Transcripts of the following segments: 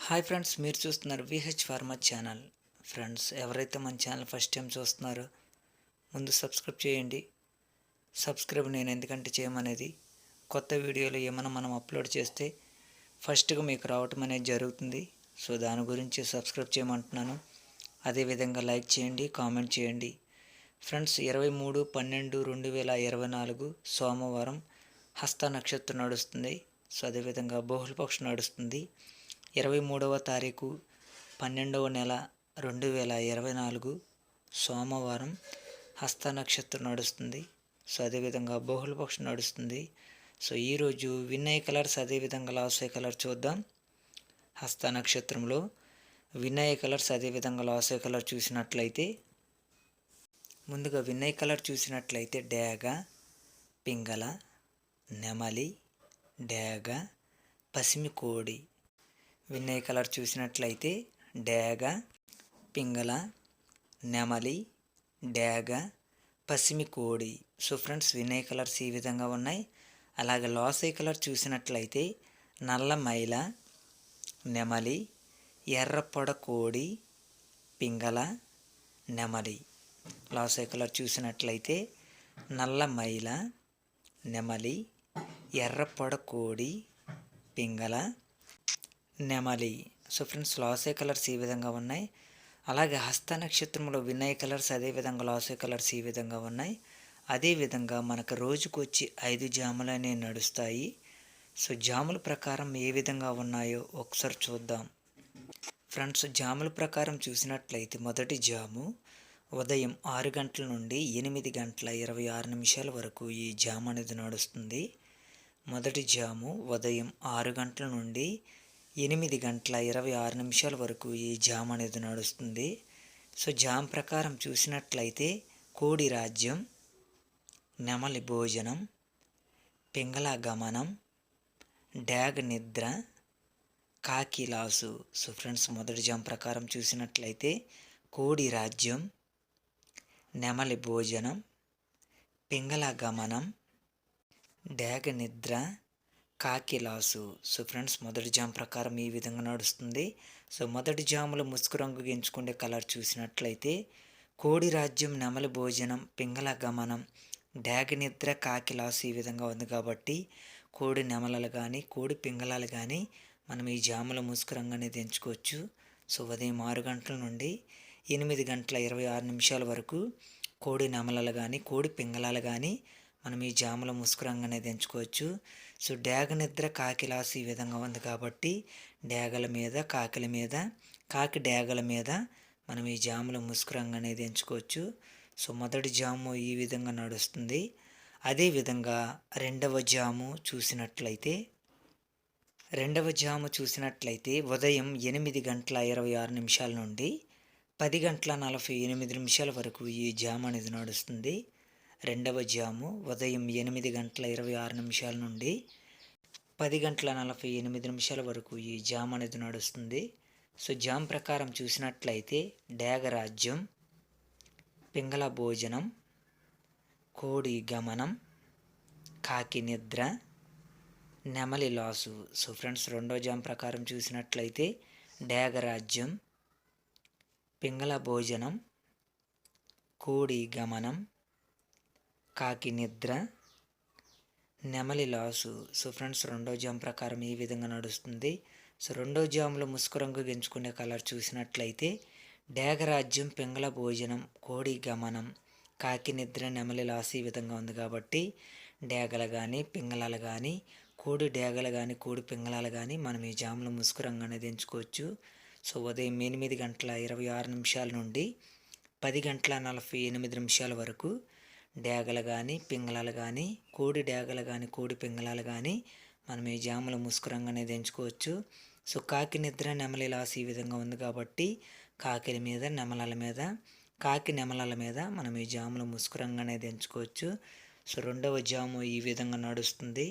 Hi friends, మీరు చూస్తున్నారు VH pharma channel. Friends, ఎవరైతే మన ఛానల్ ఫస్ట్ టైం చూస్తున్నారో ముందు సబ్స్క్రైబ్ చేయండి. సబ్స్క్రైబ్ నేను ఎందుకంటే చేయమనేది, కొత్త వీడియోలు ఏమైనా మనం అప్లోడ్ చేస్తే ఫస్ట్గా మీకు రావటం అనేది జరుగుతుంది. సో దాని గురించి సబ్స్క్రైబ్ చేయమంటున్నాను. అదేవిధంగా లైక్ చేయండి, కామెంట్ చేయండి. ఫ్రెండ్స్, 23/12/2024 సోమవారం హస్త నక్షత్రం నడుస్తుంది. సో అదేవిధంగా బహుళపక్షం నడుస్తుంది. 23వ తారీఖు 12వ నెల 2024 సోమవారం హస్త నక్షత్రం నడుస్తుంది. సో అదేవిధంగా బహుళపక్షం నడుస్తుంది. సో ఈరోజు వినయ్ కలర్స్ అదేవిధంగా లాసే కలర్ చూద్దాం. హస్త నక్షత్రంలో వినయ్ కలర్స్ అదేవిధంగా లాసే కలర్ చూసినట్లయితే, ముందుగా వినయ్ కలర్ చూసినట్లయితే డేగ, పింగళ, నెమలి, డేగ, పసిమి కోడి. వినయ్ కలర్ చూసినట్లయితే డేగ, పింగళ, నెమలి, డేగ, పసిమి కోడి. సో ఫ్రెండ్స్, వినయ్ కలర్స్ ఈ విధంగా ఉన్నాయి. అలాగే లాసే కలర్ చూసినట్లయితే నల్ల మైల, నెమలి, ఎర్రపొడ కోడి, పింగళ, నెమలి. లాసే కలర్ చూసినట్లయితే నల్ల మైల, నెమలి, ఎర్రపొడ కోడి, పింగళ, నెమలి. సో ఫ్రెండ్స్, లాసే కలర్స్ ఈ విధంగా ఉన్నాయి. అలాగే హస్త నక్షత్రంలో వినయ్ కలర్స్ అదేవిధంగా లాసే కలర్స్ ఈ విధంగా ఉన్నాయి. అదేవిధంగా మనకు రోజుకు వచ్చి 5 జాములు అనేవి నడుస్తాయి. సో జాముల ప్రకారం ఏ విధంగా ఉన్నాయో ఒకసారి చూద్దాం. ఫ్రెండ్స్, జాముల ప్రకారం చూసినట్లయితే మొదటి జాము ఉదయం 6 గంటల నుండి 8:26 వరకు ఈ జాము అనేది నడుస్తుంది. మొదటి జాము ఉదయం 6 గంటల నుండి 8:26 వరకు ఈ జామ్ అనేది నడుస్తుంది. సో జామ్ ప్రకారం చూసినట్లయితే కోడి రాజ్యం, నెమలి భోజనం, పింగళ గమనం, డ్యాగ్ నిద్ర, కాకి లాసు. సో ఫ్రెండ్స్, మొదటి జామ్ ప్రకారం చూసినట్లయితే కోడి రాజ్యం, నెమలి భోజనం, పింగళ గమనం, డ్యాగ్ నిద్ర, కాకి లాసు. సో ఫ్రెండ్స్, మొదటి జామ్ ప్రకారం ఈ విధంగా నడుస్తుంది. సో మొదటి జాములో ముసుగు రంగు ఎంచుకునే కలర్ చూసినట్లయితే కోడి రాజ్యం, నెమలి భోజనం, పింగళ గమనం, డ్యాగ్ నిద్ర, కాకి లాసు ఈ విధంగా ఉంది. కాబట్టి కోడి నెమలలు కానీ కోడి పింగళాలు కానీ మనం ఈ జాములో ముసుగు రంగు అనేది ఎంచుకోవచ్చు. సో ఉదయం 6 గంటల నుండి 8:26 వరకు కోడి నెమలలు కానీ కోడి పింగళాలు కానీ మనం ఈ జాములో ముసుగు రంగు అనేది ఎంచుకోవచ్చు. సో డ్యాగ నిద్ర, కాకి లాసు ఈ విధంగా ఉంది. కాబట్టి డ్యాగల మీద, కాకిల మీద, కాకి డ్యాగల మీద మనం ఈ జాములో ముసుగు రంగు అనేది ఎంచుకోవచ్చు. సో మొదటి జాము ఈ విధంగా నడుస్తుంది. అదేవిధంగా రెండవ జాము చూసినట్లయితే ఉదయం 8:26 నుండి 10:48 వరకు ఈ జాము అనేది నడుస్తుంది. రెండవ జాము ఉదయం 8:26 నుండి 10:48 వరకు ఈ జామ్ అనేది నడుస్తుంది. సో జామ్ ప్రకారం చూసినట్లయితే డ్యాగ రాజ్యం, పింగళ భోజనం, కోడి గమనం, కాకి నిద్ర, నెమలి లాసు. సో ఫ్రెండ్స్, రెండో జామ్ ప్రకారం చూసినట్లయితే డ్యాగ రాజ్యం, పింగళ భోజనం, కోడి గమనం, కాకి నిద్ర, నెమలి లాసు. సో ఫ్రెండ్స్, రెండో జామ్ ప్రకారం ఈ విధంగా నడుస్తుంది. సో రెండో జాములో ముసుగు రంగు ఎంచుకునే కలర్ చూసినట్లయితే డ్యాగ రాజ్యం, పింగళ భోజనం, కోడి గమనం, కాకి నిద్ర, నెమలి లాసు ఈ విధంగా ఉంది. కాబట్టి డ్యాగలు కానీ పింగళాలు కానీ కోడి డ్యాగలు కానీ కోడి పింగళాలు కానీ మనం ఈ జాములో ముసుగు రంగు అనేది ఎంచుకోవచ్చు. సో ఉదయం 8:26 నుండి 10:48 వరకు డ్యాగలు కానీ పింగళాలు కానీ కోడి డ్యాగలు కానీ కోడి పింగళాలు కానీ మనం ఈ జాములో ముసుగు రంగు అనేది ఎంచుకోవచ్చు. సో కాకి నిద్ర, నెమలి లాసు ఈ విధంగా ఉంది. కాబట్టి కాకిల మీద, నెమలల మీద, కాకి నెమలల మీద మనం ఈ జాములో ముసుగు రంగు అనేది ఎంచుకోవచ్చు. సో రెండవ జాము ఈ విధంగా నడుస్తుంది.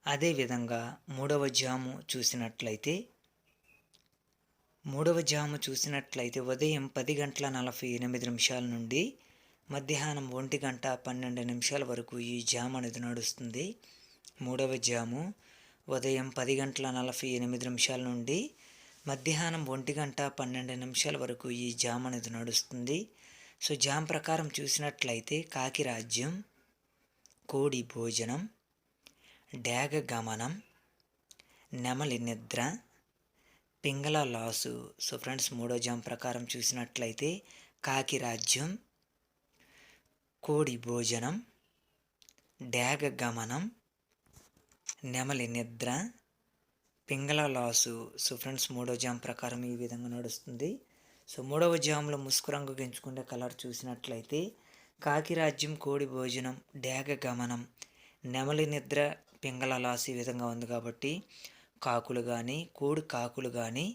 అదేవిధంగా మూడవ జాము చూసినట్లయితే ఉదయం 10:48 నుండి మధ్యాహ్నం 1:12 వరకు ఈ జామ్ అనేది నడుస్తుంది. మూడవ జాము ఉదయం 10:48 నుండి మధ్యాహ్నం 1:12 వరకు ఈ జామ్ అనేది నడుస్తుంది. సో జామ్ ప్రకారం చూసినట్లయితే కాకి రాజ్యం, కోడి భోజనం, డేగ గమనం, నెమలి నిద్ర, పింగళ లాసు. సో ఫ్రెండ్స్, మూడో జామ్ ప్రకారం చూసినట్లయితే కాకి రాజ్యం, కోడి భోజనం, డేగ గమనం, నెమలి నిద్ర, పింగళ లాసు. సో ఫ్రెండ్స్, మూడో జామ్ ప్రకారం ఈ విధంగా నడుస్తుంది. సో మూడవ జామ్లో ముసుగు రంగు గెంచుకునే కలర్ చూసినట్లయితే కాకి రాజ్యం, కోడి భోజనం, డేగ గమనం, నెమలి నిద్ర, పింగళ లాసు ఈ విధంగా ఉంది కాబట్టి కాకులు కానీ, కోడి కాకులు కానీ,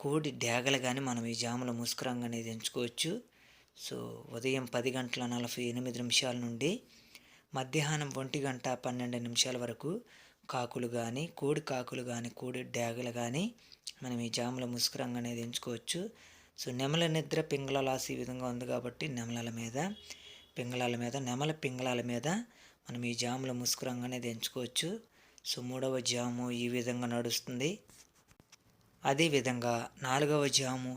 కోడి డేగలు కానీ మనం ఈ జాములో ముసుగు రంగు అనేది ఎంచుకోవచ్చు. సో ఉదయం 10:48 నుండి మధ్యాహ్నం 1:12 వరకు కాకులు కానీ, కోడి కాకులు కానీ, కోడి డేగలు కానీ మనం ఈ జాములో ముసుగు రంగు అనేది ఎంచుకోవచ్చు. సో నెమల నిద్ర, పింగళ లాసు ఈ విధంగా ఉంది కాబట్టి నెమల మీద, నెమల పింగళాల మీద మనం ఈ జాములో ముసుగు రంగు అనేది ఎంచుకోవచ్చు. సో మూడవ జాము ఈ విధంగా నడుస్తుంది. అదేవిధంగా నాలుగవ జాము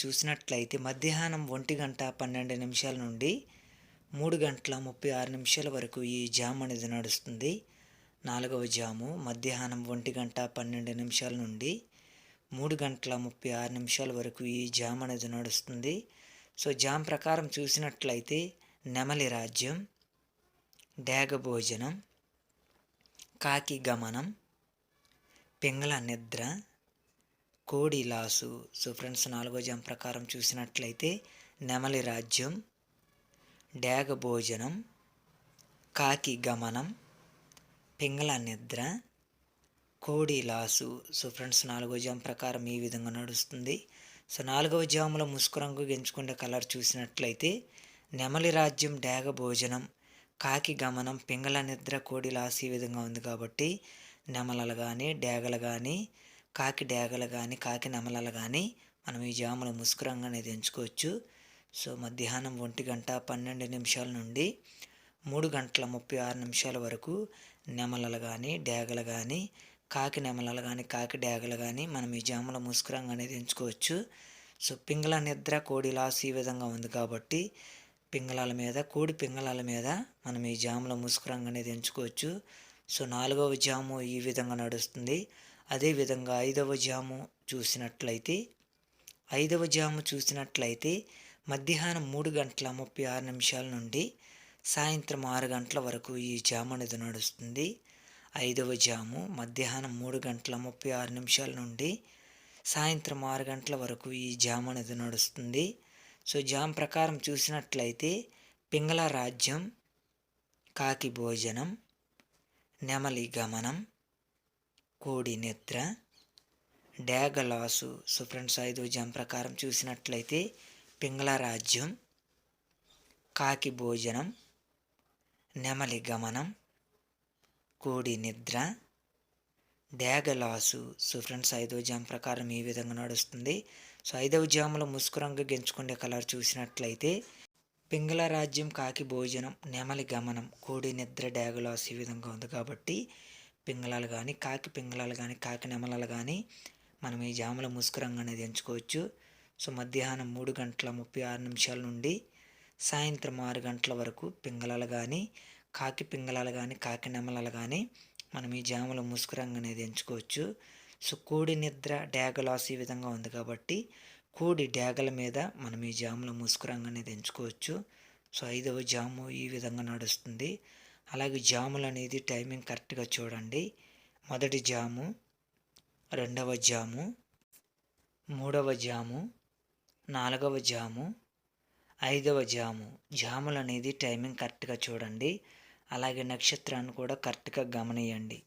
చూసినట్లయితే మధ్యాహ్నం 1:12 నుండి 3:36 వరకు ఈ జామ్ అనేది నడుస్తుంది. నాలుగవ జాము మధ్యాహ్నం 1:12 నుండి 3:36 వరకు ఈ జామ్ అనేది నడుస్తుంది. సో జామ్ ప్రకారం చూసినట్లయితే నెమలి రాజ్యం, డేగ భోజనం, కాకి గమనం, పింగళ నిద్ర, కోడి లాసు. సో ఫ్రెండ్స్, నాలుగో జామ్ ప్రకారం చూసినట్లయితే నెమలి రాజ్యం, డేగ భోజనం, కాకి గమనం, పింగళ నిద్ర, కోడి లాసు. సో ఫ్రెండ్స్, నాలుగో జామ్ ప్రకారం ఈ విధంగా నడుస్తుంది. సో నాలుగవ జాములో ముసుగు రంగు ఎంచుకునే కలర్ చూసినట్లయితే నెమలి రాజ్యం, డేగ భోజనం, కాకి గమనం, పింగళ నిద్ర, కోడి లాసు ఈ విధంగా ఉంది కాబట్టి నెమలలు కానీ, డేగలు కానీ, కాకి డేగలు కానీ, కాకి నెమలలు కానీ మనం ఈ జాములో ముసుగు రంగు అనేది ఎంచుకోవచ్చు. సో మధ్యాహ్నం 1:12 నుండి 3:36 వరకు నెమలలు కానీ, డేగలు కానీ, కాకి నెమలలు కానీ, కాకి డేగలు కానీ మనం ఈ జాములో ముసుగు రంగు అనేది ఎంచుకోవచ్చు. సో పింగళ నిద్ర, కోడి లాసు ఈ విధంగా ఉంది కాబట్టి పింగళాల మీద, కోడి పింగళాల మీద మనం ఈ జాములో ముసుగు రంగు అనేది ఎంచుకోవచ్చు. సో నాలుగవ జాము ఈ విధంగా నడుస్తుంది. అదేవిధంగా ఐదవ జాము చూసినట్లయితే మధ్యాహ్నం 3:36 నుండి సాయంత్రం 6 గంటల వరకు ఈ జాము అనేది నడుస్తుంది. ఐదవ జాము మధ్యాహ్నం 3:36 నుండి సాయంత్రం 6 గంటల వరకు ఈ జాము అనేది నడుస్తుంది. సో జామ్ ప్రకారం చూసినట్లయితే పింగళ రాజ్యం, కాకి భోజనం, నెమలి గమనం, కోడి నిద్ర, డేగ లాసు. సో ఫ్రెండ్స్, ఐదవ జామ్ ప్రకారం చూసినట్లయితే పింగళ రాజ్యం, కాకి భోజనం, నెమలి గమనం, కోడి నిద్ర, డేగ లాసు. సో ఫ్రెండ్స్, ఐదవ జామ్ ప్రకారం ఈ విధంగా నడుస్తుంది. సో ఐదవ జాములో ముసుగు రంగు గెంచుకునే కలర్ చూసినట్లయితే పింగళ రాజ్యం, కాకి భోజనం, నెమలి గమనం, కోడి నిద్ర, డేగ లాసు ఈ విధంగా ఉంది కాబట్టి పింగళాలు కానీ, కాకి పింగళాలు కానీ, కాకి నెమలలు కానీ మనం ఈ జాములో ముసుగు రంగు అనేది ఎంచుకోవచ్చు. సో మధ్యాహ్నం 3:36 నుండి సాయంత్రం 6 గంటల వరకు పింగళాలు కానీ, కాకి పింగళాలు కానీ, కాకి నెమలలు కానీ మనం ఈ జాములో ముసుగు రంగు అనేది ఎంచుకోవచ్చు. సో కోడి నిద్ర, డేగ లాసు ఈ విధంగా ఉంది కాబట్టి కోడి డేగల మీద మనం ఈ జాములో ముసుగు రంగు అనేది ఎంచుకోవచ్చు. సో ఐదవ జాము ఈ విధంగా నడుస్తుంది. అలాగే జాములు అనేది టైమింగ్ కరెక్ట్గా చూడండి. మొదటి జాము, రెండవ జాము, మూడవ జాము, నాలుగవ జాము, ఐదవ జాము. జాములు అనేది టైమింగ్ కరెక్ట్గా చూడండి. అలాగే నక్షత్రాన్ని కూడా కరెక్ట్గా గమనియండి.